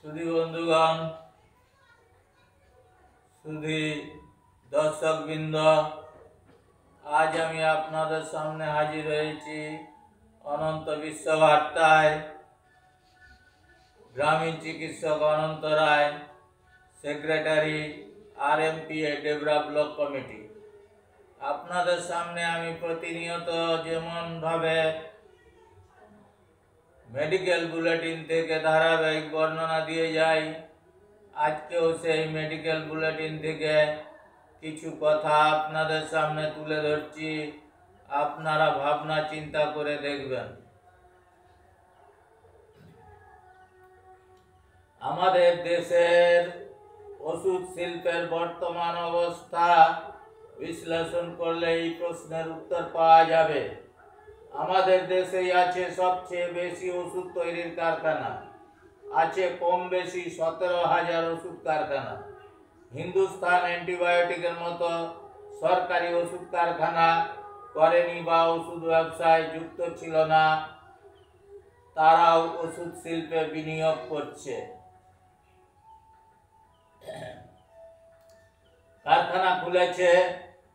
सुधी बंधुगण सुधी दर्शक बृंद आज आमी आपनादेर सामने हाजिर हयेछि अनंत विश्व बार्ताय ग्रामीण चिकित्सक अनंत राय सेक्रेटारी आरएमपीए डेबरा ब्लक कमिटी आपनादेर सामने आमी प्रतिनियत जेमन भावे मेडिकल बुलेटिन थेके धाराबाहिक बर्णना दिए जाई आजकेও সেই मेडिकल बुलेटिन थेके किछु कथा आपनादेर सामने तुले धरछि आपनारा भावना चिंता करे देखबेन। आमादेर देशेर ओषुध शिल्पेर बर्तमान अवस्था विश्लेषण करले এই প্রশ্নের উত্তর পাওয়া যাবে। আমাদের দেশেই আছে সবচেয়ে বেশি ওষুধ তৈরির কারখানা, আছে কম বেশি 17,000 ওষুধ কারখানা। হিন্দুস্তান অ্যান্টিবায়োটিকের মতো সরকারি ওষুধ কারখানা করেনি বা ওষুধ ব্যবসায় যুক্ত ছিল না, তারাও ওষুধ শিল্পে বিনিয়োগ করছে। কারখানা খুলেছে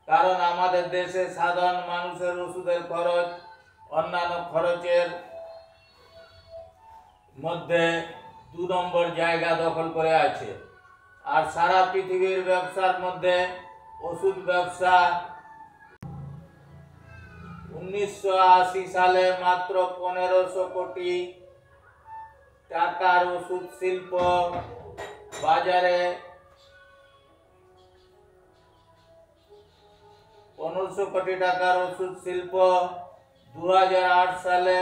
কারণ আমাদের দেশে সাধারণ মানুষের ওষুধের খরচ অন্যান্য খরচের মধ্যে 2 নম্বর জায়গা দখল করে আছে। আর সারা পৃথিবীর ব্যবসার মধ্যে ওষুধ ব্যবসা 1980 সালে মাত্র 1500 কোটি টাকার ওষুধ শিল্প বাজারে 1500 কোটি টাকার ওষুধ শিল্প 2008 সালে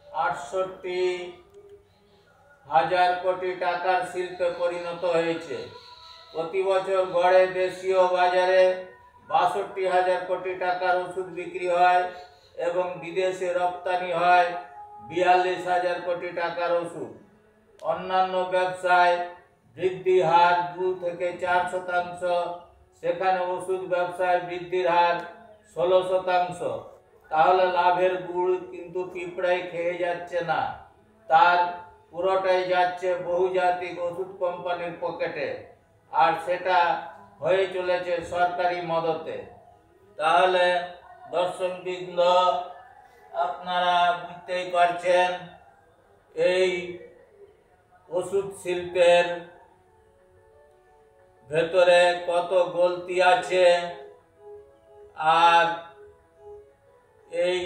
68,000 কোটি টাকার শিল্পে পরিণত হয়েছে। প্রতি বছর গড়ে দেশীয় বাজারে 62,000 কোটি টাকার ওষুধ বিক্রি হয় এবং বিদেশে রপ্তানি হয় 42,000 কোটি টাকার ওষুধ। অন্যান্য ব্যবসায় বৃদ্ধি হার 2 থেকে 4%, সেখানে ওষুধ ব্যবসায় বৃদ্ধির হার 16%। তাহলে লাভের গুড় কিন্তু পিঁপড়াই খেয়ে যাচ্ছে না, তার পুরোটাই যাচ্ছে বহুজাতিক ওষুধ কোম্পানির পকেটে, আর সেটা হয়ে চলেছে সরকারি মদতে। তাহলে দর্শকবৃন্দ আপনারা বুঝতেই পারছেন এই ওষুধ শিল্পের ভেতরে কত গলতি আছে, আর এই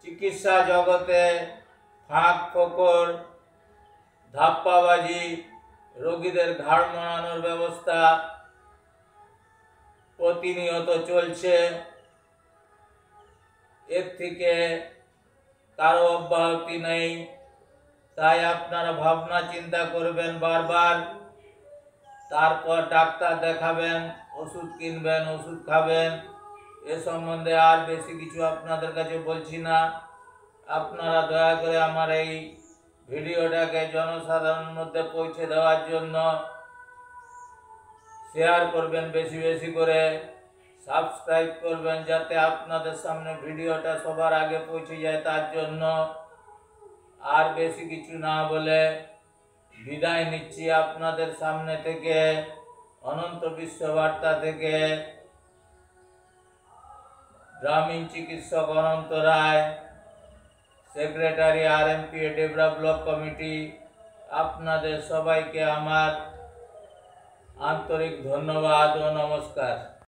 চিকিৎসা জগতে ফাঁক ফোকর ধাপ্পাবাজি রোগীদের ঘাড় মোড়ানোর ব্যবস্থা প্রতিনিয়ত চলছে। এর থেকে কারো অব্যাহতি নেই, তাই আপনারা ভাবনা চিন্তা করবেন বারবার, তারপর ডাক্তার দেখাবেন, ওষুধ কিনবেন, ওষুধ খাবেন। এ সম্বন্ধে আর বেশি কিছু আপনাদের কাছে বলছি না। আপনারা দয়া করে আমার এই ভিডিওটাকে জনসাধারণের মধ্যে পৌঁছে দেওয়ার জন্য শেয়ার করবেন, বেশি বেশি করে সাবস্ক্রাইব করবেন, যাতে আপনাদের সামনে ভিডিওটা সবার আগে পৌঁছে যায়। তার জন্য আর বেশি কিছু না বলে বিদায় নিচ্ছি আপনাদের সামনে থেকে। অনন্ত বিশ্ব বার্তা থেকে গ্রামীণ চিকিৎসক অনন্ত রায়, সেক্রেটারি আরএমপিএ ডেবরা ব্লক কমিটি, আপনাদের সবাইকে আমার আন্তরিক ধন্যবাদ ও নমস্কার।